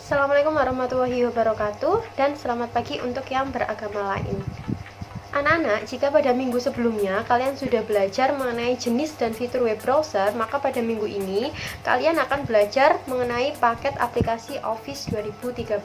Assalamualaikum warahmatullahi wabarakatuh, dan selamat pagi untuk yang beragama lain. Anak-anak, jika pada minggu sebelumnya kalian sudah belajar mengenai jenis dan fitur web browser, maka pada minggu ini kalian akan belajar mengenai paket aplikasi Office 2013.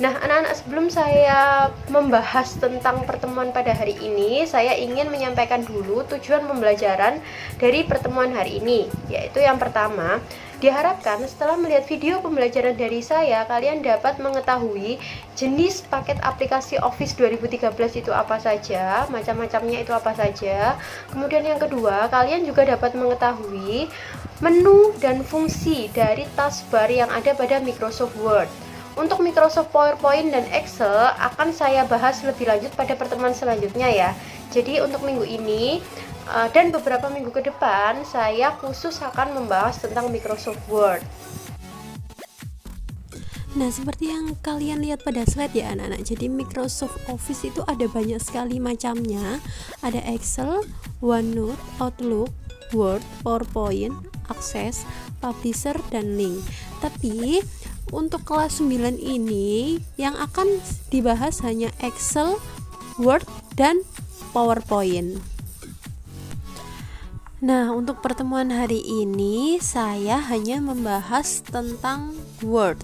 Nah, anak-anak, sebelum saya membahas tentang pertemuan pada hari ini, saya ingin menyampaikan dulu tujuan pembelajaran dari pertemuan hari ini, yaitu yang pertama, diharapkan setelah melihat video pembelajaran dari saya, kalian dapat mengetahui jenis paket aplikasi Office 2013 itu apa saja, macam-macamnya itu apa saja. Kemudian yang kedua, kalian juga dapat mengetahui menu dan fungsi dari taskbar yang ada pada Microsoft Word. Untuk Microsoft PowerPoint dan Excel akan saya bahas lebih lanjut pada pertemuan selanjutnya ya. Jadi untuk minggu ini dan beberapa minggu ke depan saya khusus akan membahas tentang Microsoft Word. Nah, seperti yang kalian lihat pada slide ya anak-anak. Jadi Microsoft Office itu ada banyak sekali macamnya. Ada Excel, OneNote, Outlook, Word, PowerPoint, Access, Publisher, dan Link. Tapi untuk kelas 9 ini yang akan dibahas hanya Excel, Word, dan PowerPoint. Nah, untuk pertemuan hari ini saya hanya membahas tentang Word.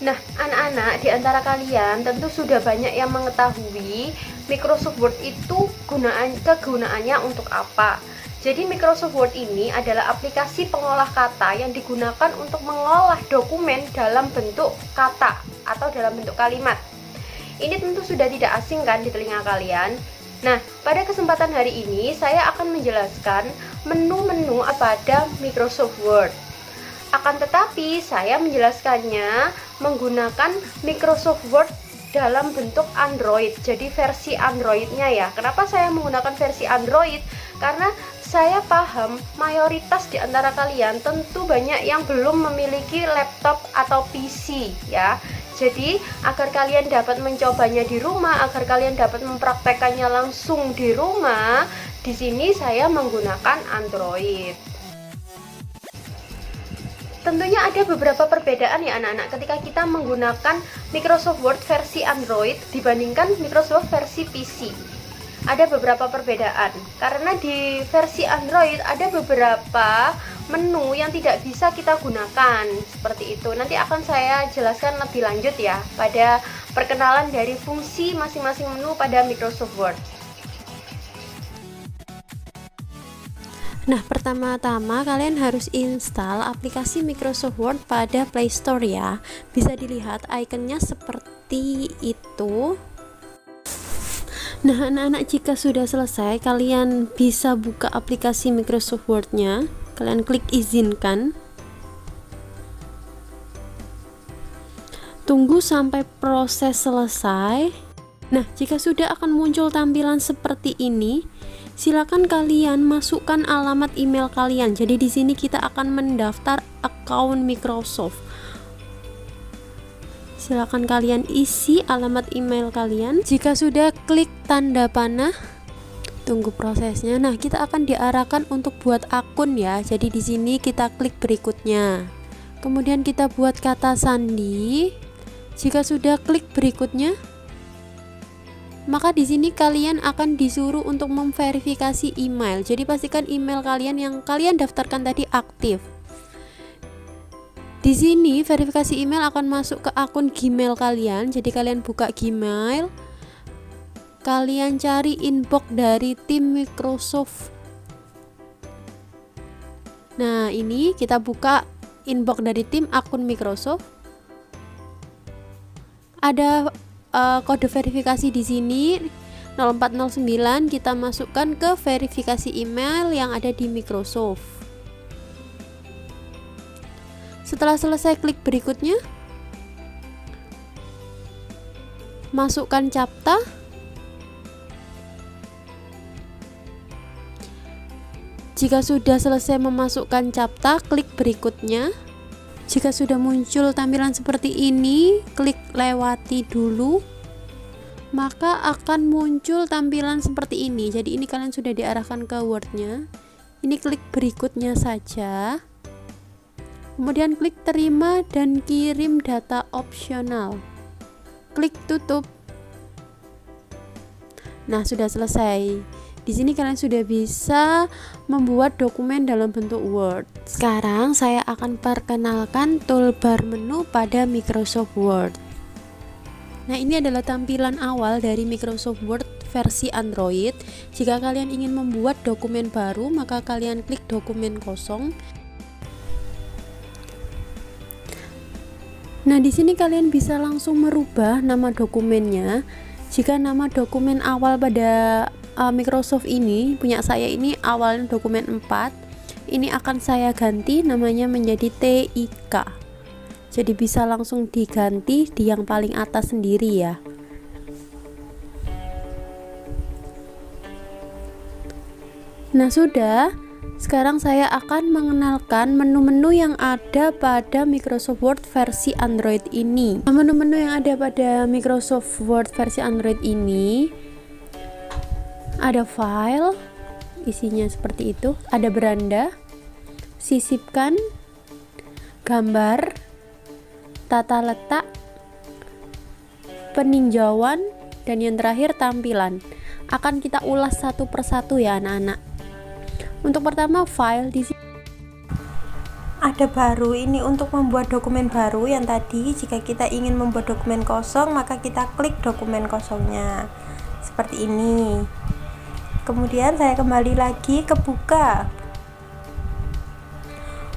Nah, anak-anak, di antara kalian tentu sudah banyak yang mengetahui Microsoft Word itu kegunaannya untuk apa. Jadi Microsoft Word ini adalah aplikasi pengolah kata yang digunakan untuk mengolah dokumen dalam bentuk kata atau dalam bentuk kalimat. Ini tentu sudah tidak asing kan di telinga kalian. Nah, pada kesempatan hari ini saya akan menjelaskan menu-menu pada Microsoft Word. Akan tetapi saya menjelaskannya menggunakan Microsoft Word dalam bentuk Android, jadi versi Androidnya ya. Kenapa saya menggunakan versi Android? Karena saya paham mayoritas di antara kalian tentu banyak yang belum memiliki laptop atau PC ya. Jadi agar kalian dapat mencobanya di rumah, agar kalian dapat mempraktekannya langsung di rumah, di sini saya menggunakan Android. Tentunya ada beberapa perbedaan ya anak-anak ketika kita menggunakan Microsoft Word versi Android dibandingkan Microsoft versi PC. Ada beberapa perbedaan karena di versi Android ada beberapa menu yang tidak bisa kita gunakan seperti itu. Nanti akan saya jelaskan lebih lanjut ya pada perkenalan dari fungsi masing-masing menu pada Microsoft Word. Nah, pertama-tama kalian harus install aplikasi Microsoft Word pada Play Store ya. Bisa dilihat ikonnya seperti itu. Nah, anak-anak, jika sudah selesai, kalian bisa buka aplikasi Microsoft Word-nya. Kalian klik izinkan. Tunggu sampai proses selesai. Nah, jika sudah akan muncul tampilan seperti ini, silakan kalian masukkan alamat email kalian. Jadi di sini kita akan mendaftar account Microsoft. Silakan kalian isi alamat email kalian. Jika sudah, klik tanda panah. Tunggu prosesnya. Nah, kita akan diarahkan untuk buat akun ya. Jadi di sini kita klik berikutnya. Kemudian kita buat kata sandi. Jika sudah, klik berikutnya. Maka di sini kalian akan disuruh untuk memverifikasi email. Jadi pastikan email kalian yang kalian daftarkan tadi aktif. Di sini verifikasi email akan masuk ke akun Gmail kalian. Jadi kalian buka Gmail, kalian cari inbox dari tim Microsoft. Nah, ini kita buka inbox dari tim akun Microsoft. Ada kode verifikasi di sini 0409, kita masukkan ke verifikasi email yang ada di Microsoft. Setelah selesai, klik berikutnya. Masukkan CAPTCHA. Jika sudah selesai memasukkan CAPTCHA, klik berikutnya. Jika sudah muncul tampilan seperti ini, klik lewati dulu, maka akan muncul tampilan seperti ini. Jadi ini kalian sudah diarahkan ke Word-nya. Ini klik berikutnya saja, kemudian klik terima dan kirim data opsional, klik tutup. Nah, sudah selesai. Di sini kalian sudah bisa membuat dokumen dalam bentuk Word. Sekarang saya akan perkenalkan toolbar menu pada Microsoft Word. Nah, ini adalah tampilan awal dari Microsoft Word versi Android. Jika kalian ingin membuat dokumen baru, maka kalian klik dokumen kosong. Nah, di sini kalian bisa langsung merubah nama dokumennya. Jika nama dokumen awal pada Microsoft ini, punya saya ini awalnya dokumen 4, ini akan saya ganti namanya menjadi TIK. Jadi bisa langsung diganti di yang paling atas sendiri ya. Nah, sudah. Sekarang saya akan mengenalkan menu-menu yang ada pada Microsoft Word versi Android ini. Nah, menu-menu yang ada pada Microsoft Word versi Android ini ada file, isinya seperti itu, ada beranda, sisipkan, gambar, tata letak, peninjauan, dan yang terakhir tampilan. Akan kita ulas satu persatu ya anak-anak. Untuk pertama file, di sini ada baru, ini untuk membuat dokumen baru. Yang tadi jika kita ingin membuat dokumen kosong, maka kita klik dokumen kosongnya seperti ini. Kemudian saya kembali lagi ke buka.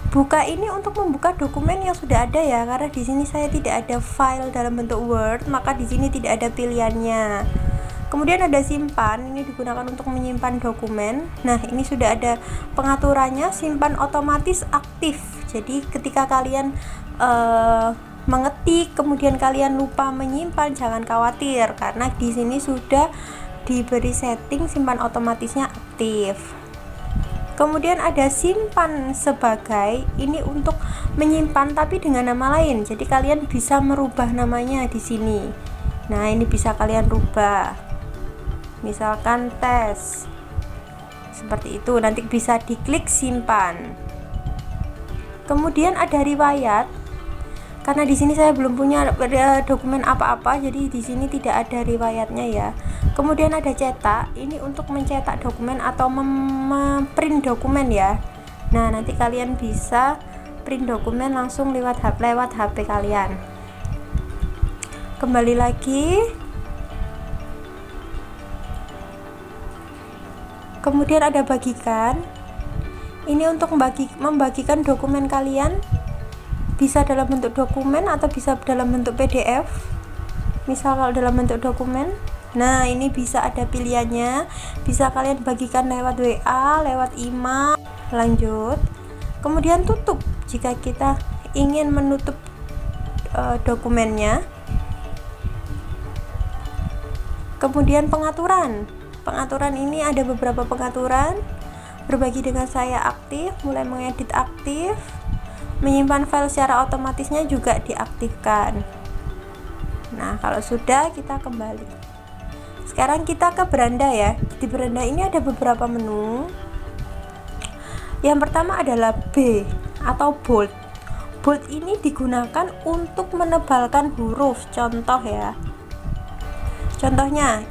Buka ini untuk membuka dokumen yang sudah ada ya, karena di sini saya tidak ada file dalam bentuk Word, maka di sini tidak ada pilihannya. Kemudian ada simpan, ini digunakan untuk menyimpan dokumen. Nah, ini sudah ada pengaturannya, simpan otomatis aktif. Jadi ketika kalian mengetik kemudian kalian lupa menyimpan, jangan khawatir karena di sini sudah diberi setting simpan otomatisnya aktif. Kemudian ada simpan sebagai, ini untuk menyimpan tapi dengan nama lain. Jadi kalian bisa merubah namanya di sini. Nah, ini bisa kalian rubah. Misalkan tes. Seperti itu, nanti bisa diklik simpan. Kemudian ada riwayat. Karena di sini saya belum punya dokumen apa-apa, jadi di sini tidak ada riwayatnya ya. Kemudian ada cetak, ini untuk mencetak dokumen atau memprint dokumen ya. Nah, nanti kalian bisa print dokumen langsung lewat HP kalian. Kembali lagi. Kemudian ada bagikan. Ini untuk membagikan dokumen kalian, bisa dalam bentuk dokumen atau bisa dalam bentuk PDF. Misal kalau dalam bentuk dokumen, nah ini bisa ada pilihannya, bisa kalian bagikan lewat WA, lewat email. Lanjut, kemudian tutup jika kita ingin menutup dokumennya. Kemudian pengaturan ini ada beberapa pengaturan. Berbagi dengan saya aktif, mulai mengedit aktif, menyimpan file secara otomatisnya juga diaktifkan. Nah, kalau sudah, kita kembali. Sekarang kita ke beranda ya. Di beranda ini ada beberapa menu. Yang pertama adalah B atau bold. Bold ini digunakan untuk menebalkan huruf. Contoh ya. Contohnya,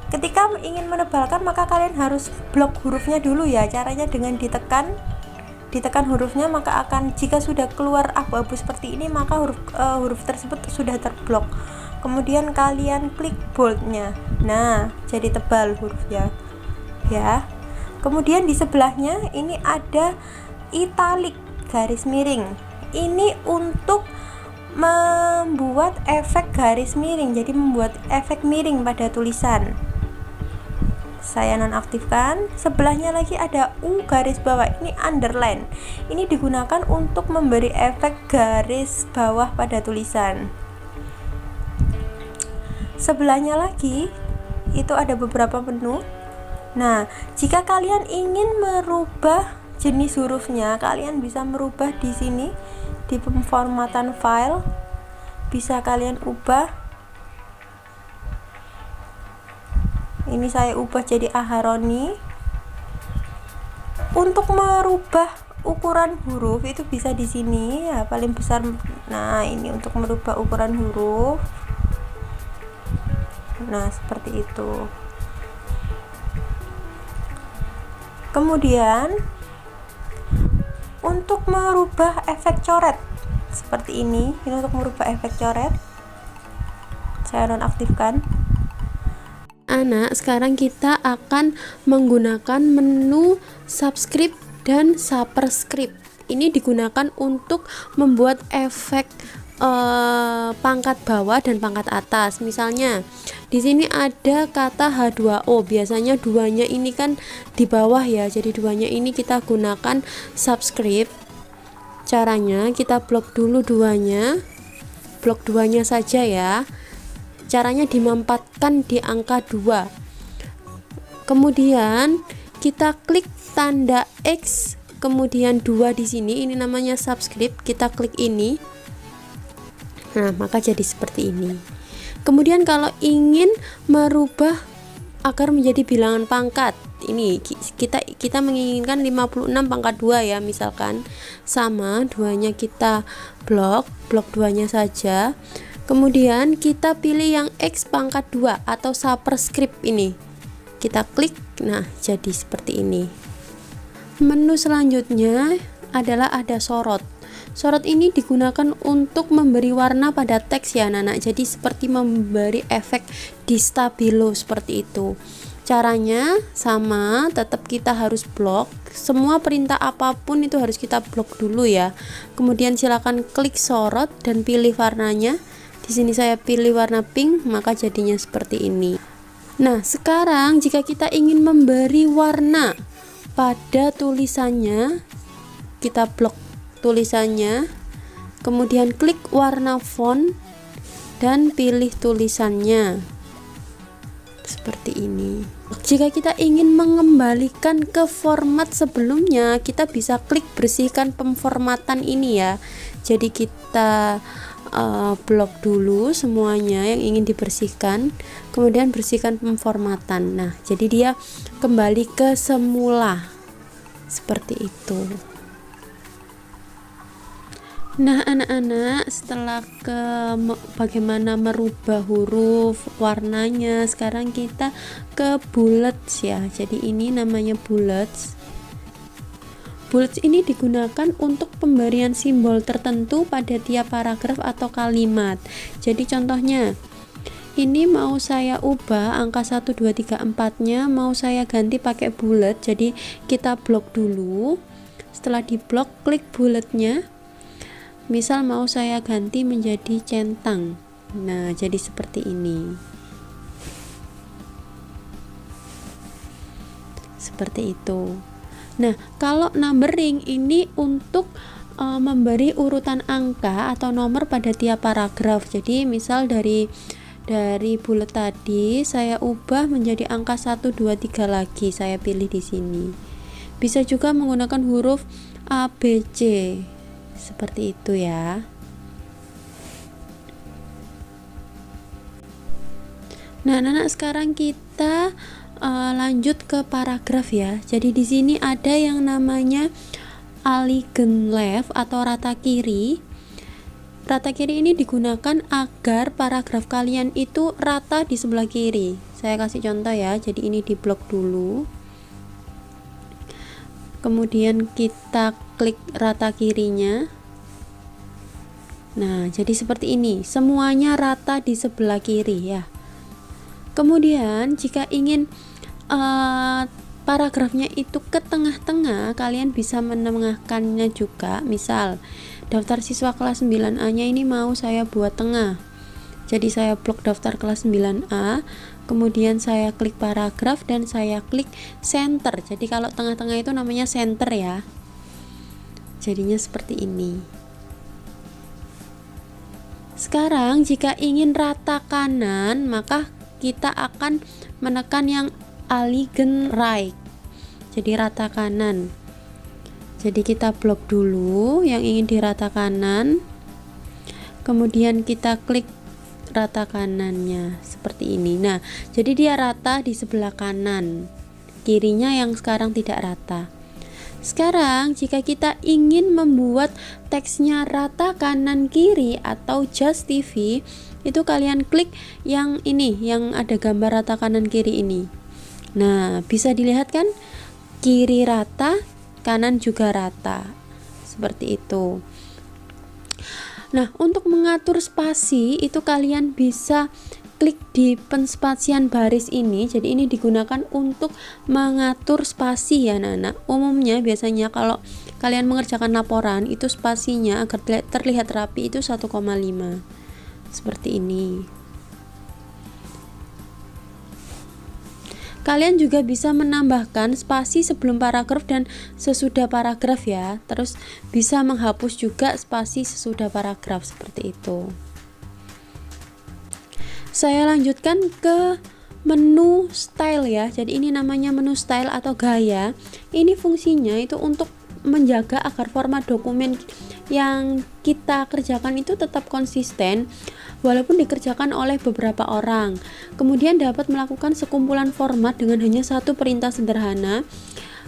ketika ingin menebalkan maka kalian harus blok hurufnya dulu ya. Caranya dengan ditekan hurufnya, maka akan, jika sudah keluar abu-abu seperti ini, maka huruf tersebut sudah terblok. Kemudian kalian klik boldnya, nah jadi tebal hurufnya ya. Kemudian di sebelahnya ini ada italic, garis miring. Ini untuk membuat efek garis miring, jadi membuat efek miring pada tulisan. Saya nonaktifkan. Sebelahnya lagi ada U garis bawah, ini underline. Ini digunakan untuk memberi efek garis bawah pada tulisan. Sebelahnya lagi itu ada beberapa menu. Nah, jika kalian ingin merubah jenis hurufnya, kalian bisa merubah di sini di pemformatan file, bisa kalian ubah. Ini saya ubah jadi Aharoni. Untuk merubah ukuran huruf itu bisa di sini ya, paling besar. Nah, ini untuk merubah ukuran huruf. Nah, seperti itu. Kemudian untuk merubah efek coret seperti ini untuk merubah efek coret saya nonaktifkan. Anak, sekarang kita akan menggunakan menu subscribe dan superscript. Ini digunakan untuk membuat efek pangkat bawah dan pangkat atas. Misalnya di sini ada kata H2O, biasanya duanya ini kan di bawah ya, jadi duanya ini kita gunakan subscript. Caranya kita blok dulu duanya, blok duanya saja ya. Caranya dimampatkan di angka 2. Kemudian kita klik tanda X, kemudian 2 di sini, ini namanya subscript. Kita klik ini. Nah, maka jadi seperti ini. Kemudian kalau ingin merubah agar menjadi bilangan pangkat, ini kita menginginkan 56 pangkat 2 ya, misalkan. Sama, duanya kita blok 2-nya saja. Kemudian kita pilih yang X pangkat 2 atau superscript ini. Kita klik, nah jadi seperti ini. Menu selanjutnya adalah ada sorot. Sorot ini digunakan untuk memberi warna pada teks ya anak-anak. Jadi seperti memberi efek di stabilo seperti itu. Caranya sama, tetap kita harus blok. Semua perintah apapun itu harus kita blok dulu ya. Kemudian silakan klik sorot dan pilih warnanya. Di sini saya pilih warna pink, maka jadinya seperti ini. Nah, sekarang jika kita ingin memberi warna pada tulisannya, kita blok tulisannya, kemudian klik warna font dan pilih tulisannya. Seperti ini. Jika kita ingin mengembalikan ke format sebelumnya, kita bisa klik bersihkan pemformatan ini ya. Jadi kita blok dulu semuanya yang ingin dibersihkan, kemudian bersihkan pemformatan. Nah, jadi dia kembali ke semula seperti itu. Nah, anak-anak, setelah bagaimana merubah huruf, warnanya, sekarang kita ke bullets ya. Jadi ini namanya bullets. Bullets ini digunakan untuk pemberian simbol tertentu pada tiap paragraf atau kalimat. Jadi contohnya, ini mau saya ubah angka 1, 2, 3, 4-nya mau saya ganti pakai bullet. Jadi kita blok dulu. Setelah diblok, klik bulletnya. Misal mau saya ganti menjadi centang. Nah, jadi seperti ini. Seperti itu. Nah, kalau numbering ini untuk memberi urutan angka atau nomor pada tiap paragraf. Jadi misal dari bullet tadi saya ubah menjadi angka 1, 2, 3 lagi, saya pilih di sini. Bisa juga menggunakan huruf A, B, C. Seperti itu ya. Nah, anak-anak, sekarang kita lanjut ke paragraf ya. Jadi di sini ada yang namanya aligned left atau rata kiri. Rata kiri ini digunakan agar paragraf kalian itu rata di sebelah kiri. Saya kasih contoh ya. Jadi ini diblok dulu. Kemudian kita klik rata kirinya. Nah, jadi seperti ini. Semuanya rata di sebelah kiri ya. Kemudian jika ingin paragrafnya itu ke tengah-tengah, kalian bisa menengahkannya juga. Misal daftar siswa kelas 9A nya ini mau saya buat tengah. Jadi saya blok daftar kelas 9A, kemudian saya klik paragraf dan saya klik center. Jadi kalau tengah-tengah itu namanya center ya. Jadinya seperti ini. Sekarang jika ingin rata kanan, maka kita akan menekan yang aligned right. Jadi rata kanan. Jadi kita blok dulu yang ingin di rata kanan, kemudian kita klik rata kanannya seperti ini. Nah, jadi dia rata di sebelah kanan, kirinya yang sekarang tidak rata. Sekarang jika kita ingin membuat teksnya rata kanan kiri atau Just TV, itu kalian klik yang ini, yang ada gambar rata kanan kiri ini. Nah, bisa dilihat kan, kiri rata, kanan juga rata, seperti itu. Nah, untuk mengatur spasi itu kalian bisa klik di penspasian baris ini. Jadi ini digunakan untuk mengatur spasi ya anak-anak. Umumnya biasanya kalau kalian mengerjakan laporan itu spasinya agar terlihat rapi itu 1,5 seperti ini. Kalian juga bisa menambahkan spasi sebelum paragraf dan sesudah paragraf ya. Terus bisa menghapus juga spasi sesudah paragraf seperti itu. Saya lanjutkan ke menu style ya. Jadi ini namanya menu style atau gaya. Ini fungsinya itu untuk menjaga agar format dokumen yang kita kerjakan itu tetap konsisten walaupun dikerjakan oleh beberapa orang. Kemudian dapat melakukan sekumpulan format dengan hanya satu perintah sederhana.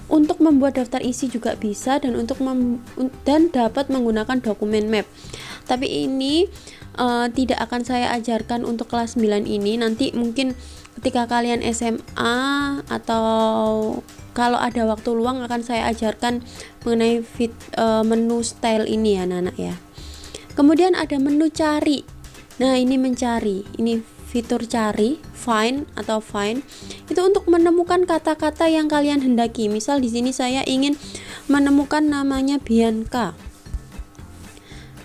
Untuk membuat daftar isi juga bisa, dan dan dapat menggunakan dokumen map. Tapi ini tidak akan saya ajarkan untuk kelas 9 ini. Nanti mungkin ketika kalian SMA atau kalau ada waktu luang akan saya ajarkan mengenai menu style ini ya anak-anak ya. Kemudian ada menu cari. Nah, ini mencari. Ini fitur cari, find atau find. Itu untuk menemukan kata-kata yang kalian hendaki. Misal di sini saya ingin menemukan namanya Bianca.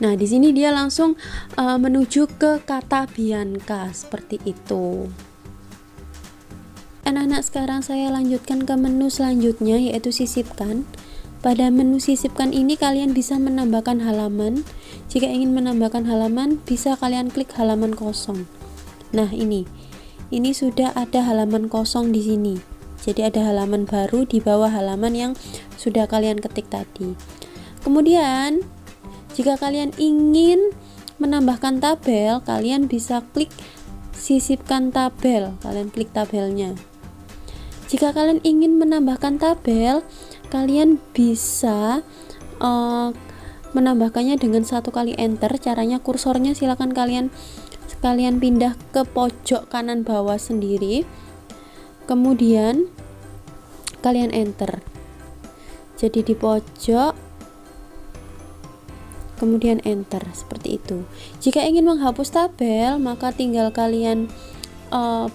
Nah, di sini dia langsung menuju ke kata Bianca seperti itu. Anak-anak, sekarang saya lanjutkan ke menu selanjutnya, yaitu sisipkan. Pada menu sisipkan ini kalian bisa menambahkan halaman. Jika ingin menambahkan halaman, bisa kalian klik halaman kosong. Nah, ini sudah ada halaman kosong di sini. Jadi ada halaman baru di bawah halaman yang sudah kalian ketik tadi. Kemudian jika kalian ingin menambahkan tabel, kalian bisa klik sisipkan tabel. Kalian klik tabelnya. Jika kalian ingin menambahkan tabel, kalian bisa menambahkannya dengan satu kali enter. Caranya kursornya silakan kalian pindah ke pojok kanan bawah sendiri, kemudian kalian enter. Jadi di pojok, kemudian enter seperti itu. Jika ingin menghapus tabel, maka tinggal kalian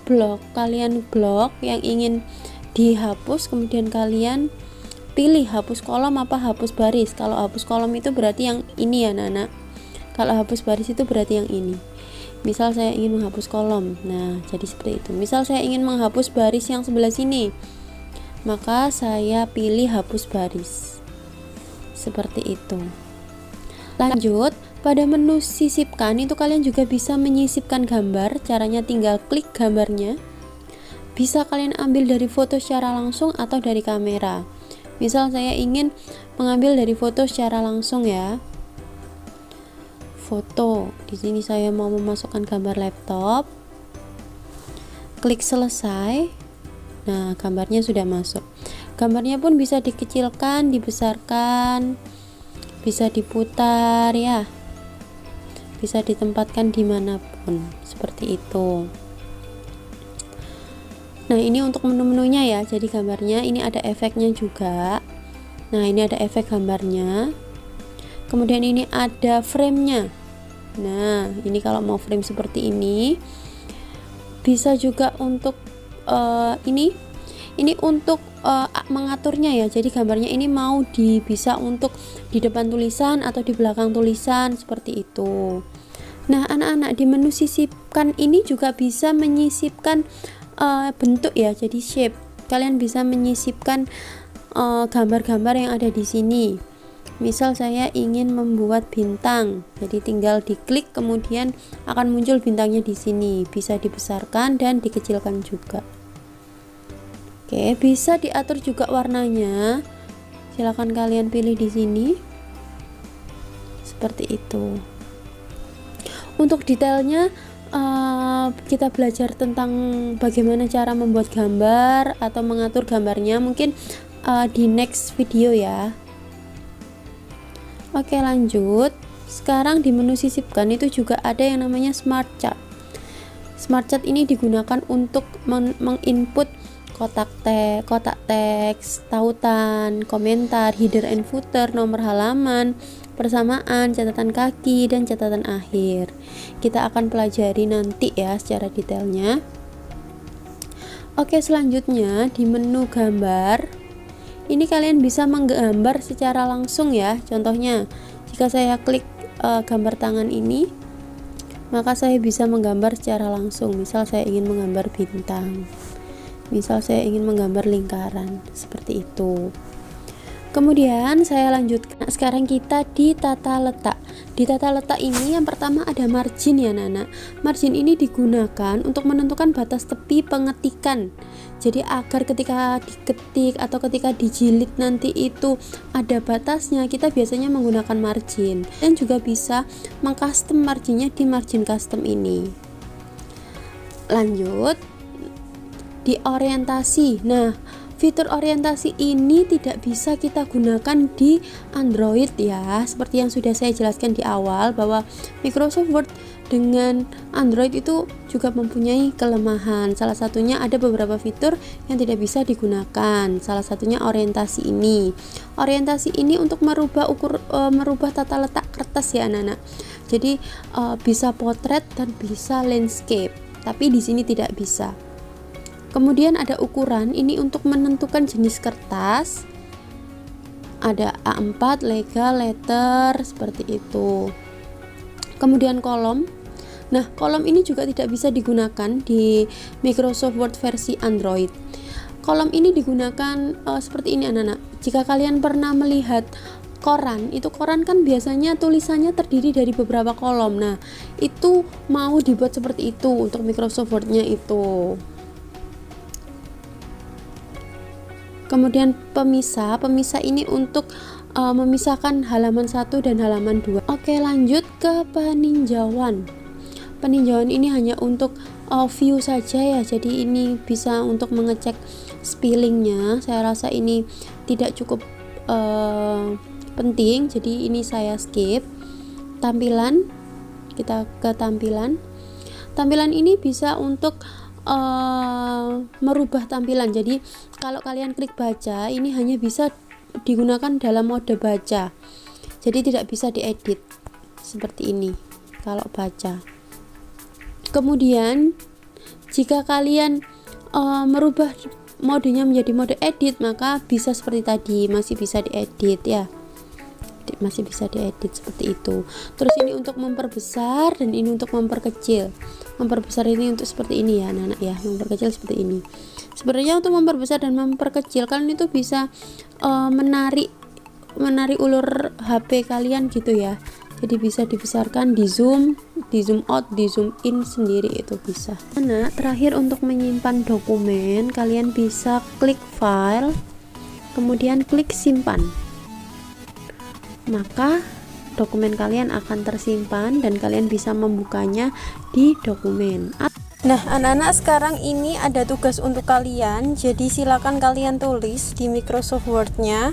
blok yang ingin dihapus, kemudian kalian pilih hapus kolom apa hapus baris. Kalau hapus kolom itu berarti yang ini ya anak-anak. Kalau hapus baris itu berarti yang ini. Misal saya ingin menghapus kolom, nah jadi seperti itu. Misal saya ingin menghapus baris yang sebelah sini, maka saya pilih hapus baris seperti itu. Lanjut, pada menu sisipkan itu kalian juga bisa menyisipkan gambar. Caranya tinggal klik gambarnya. Bisa kalian ambil dari foto secara langsung atau dari kamera. Misal saya ingin mengambil dari foto secara langsung ya. Foto. Di sini saya mau memasukkan gambar laptop. Klik selesai. Nah, gambarnya sudah masuk. Gambarnya pun bisa dikecilkan, dibesarkan, bisa diputar ya. Bisa ditempatkan dimanapun, seperti itu. Nah, ini untuk menu-menunya ya. Jadi gambarnya ini ada efeknya juga. Nah, ini ada efek gambarnya. Kemudian ini ada frame-nya. Nah, ini kalau mau frame seperti ini, bisa juga untuk ini untuk mengaturnya ya. Jadi gambarnya ini mau bisa untuk di depan tulisan atau di belakang tulisan seperti itu. Nah, anak-anak, di menu sisipkan ini juga bisa menyisipkan bentuk ya, jadi shape. Kalian bisa menyisipkan gambar-gambar yang ada di sini. Misal saya ingin membuat bintang, jadi tinggal diklik kemudian akan muncul bintangnya di sini. Bisa dibesarkan dan dikecilkan juga. Oke, bisa diatur juga warnanya. Silakan kalian pilih di sini. Seperti itu. Untuk detailnya kita belajar tentang bagaimana cara membuat gambar atau mengatur gambarnya mungkin di next video ya. Oke, lanjut. Sekarang di menu sisipkan itu juga ada yang namanya Smart Chart. Smart Chart ini digunakan untuk menginput kotak teks, tautan, komentar, header and footer, nomor halaman, persamaan, catatan kaki, dan catatan akhir. Kita akan pelajari nanti ya secara detailnya. Oke, selanjutnya di menu gambar, ini kalian bisa menggambar secara langsung ya. Contohnya, jika saya klik gambar tangan ini, maka saya bisa menggambar secara langsung. Misal saya ingin menggambar bintang, misal saya ingin menggambar lingkaran, seperti itu. Kemudian saya lanjutkan. Sekarang kita di tata letak. Di tata letak ini yang pertama ada margin ya Nana. Margin ini digunakan untuk menentukan batas tepi pengetikan. Jadi agar ketika diketik atau ketika dijilid nanti itu ada batasnya, kita biasanya menggunakan margin. Dan juga bisa mengcustom marginnya di margin custom ini. Lanjut di orientasi. Nah, fitur orientasi ini tidak bisa kita gunakan di Android ya. Seperti yang sudah saya jelaskan di awal bahwa Microsoft Word dengan Android itu juga mempunyai kelemahan. Salah satunya ada beberapa fitur yang tidak bisa digunakan. Salah satunya orientasi ini. Orientasi ini untuk merubah tata letak kertas ya anak-anak. Jadi bisa potret dan bisa landscape. Tapi di sini tidak bisa. Kemudian ada ukuran, ini untuk menentukan jenis kertas. Ada A4, legal, letter, seperti itu. Kemudian kolom. Nah, kolom ini juga tidak bisa digunakan di Microsoft Word versi Android. Kolom ini digunakan seperti ini anak-anak. Jika kalian pernah melihat koran, itu koran kan biasanya tulisannya terdiri dari beberapa kolom. Nah, itu mau dibuat seperti itu untuk Microsoft Word-nya itu. Kemudian pemisah ini untuk memisahkan halaman 1 dan halaman 2. Oke, lanjut ke peninjauan. Peninjauan ini hanya untuk view saja ya, jadi ini bisa untuk mengecek spellingnya. Saya rasa ini tidak cukup penting, jadi ini saya skip. Tampilan, kita ke tampilan. Tampilan ini bisa untuk merubah tampilan. Jadi kalau kalian klik baca, ini hanya bisa digunakan dalam mode baca, jadi tidak bisa diedit seperti ini kalau baca. Kemudian jika kalian merubah modenya menjadi mode edit, maka bisa seperti tadi, masih bisa diedit ya, masih bisa diedit seperti itu. Terus ini untuk memperbesar dan ini untuk memperkecil. Memperbesar ini untuk seperti ini ya anak-anak ya, memperkecil seperti ini. Sebenarnya untuk memperbesar dan memperkecil kalian itu bisa menarik ulur HP kalian gitu ya. Jadi bisa dibesarkan, di zoom out, di zoom in sendiri, itu bisa. Nah, terakhir untuk menyimpan dokumen, kalian bisa klik file, kemudian klik simpan. Maka dokumen kalian akan tersimpan dan kalian bisa membukanya di dokumen. Nah, anak-anak, sekarang ini ada tugas untuk kalian. Jadi silakan kalian tulis di Microsoft Word-nya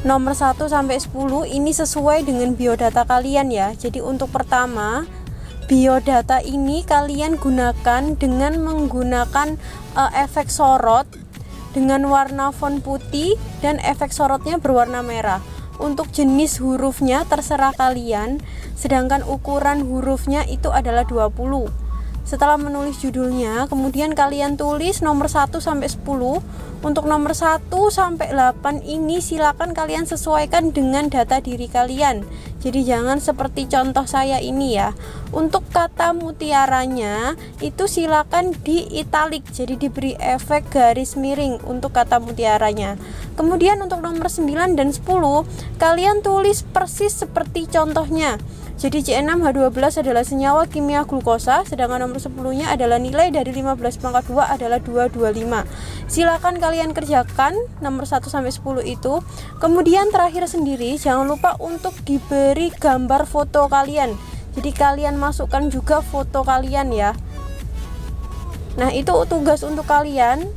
nomor 1 sampai 10 ini sesuai dengan biodata kalian ya. Jadi untuk pertama, biodata ini kalian gunakan dengan menggunakan efek sorot dengan warna font putih dan efek sorotnya berwarna merah. Untuk jenis hurufnya terserah kalian, sedangkan ukuran hurufnya itu adalah 20. Setelah menulis judulnya, kemudian kalian tulis nomor 1 sampai 10. Untuk nomor 1 sampai 8 ini silakan kalian sesuaikan dengan data diri kalian. Jadi jangan seperti contoh saya ini ya. Untuk kata mutiaranya itu silakan di italic, jadi diberi efek garis miring untuk kata mutiaranya. Kemudian untuk nomor 9 dan 10 kalian tulis persis seperti contohnya. Jadi C6H12 adalah senyawa kimia glukosa, sedangkan nomor 10-nya adalah nilai dari 15 pangkat 2 adalah 225. Silakan kalian kerjakan nomor 1 sampai 10 itu. Kemudian terakhir sendiri jangan lupa untuk diberi gambar foto kalian. Jadi kalian masukkan juga foto kalian ya. Nah, itu tugas untuk kalian.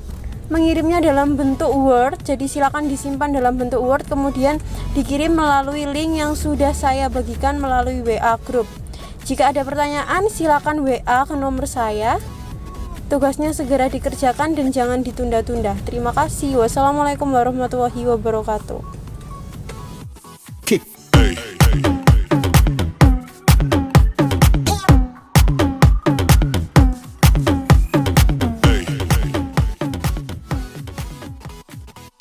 Mengirimnya dalam bentuk Word, jadi silakan disimpan dalam bentuk Word, kemudian dikirim melalui link yang sudah saya bagikan melalui WA group. Jika ada pertanyaan, silakan WA ke nomor saya. Tugasnya segera dikerjakan dan jangan ditunda-tunda. Terima kasih. Wassalamualaikum warahmatullahi wabarakatuh.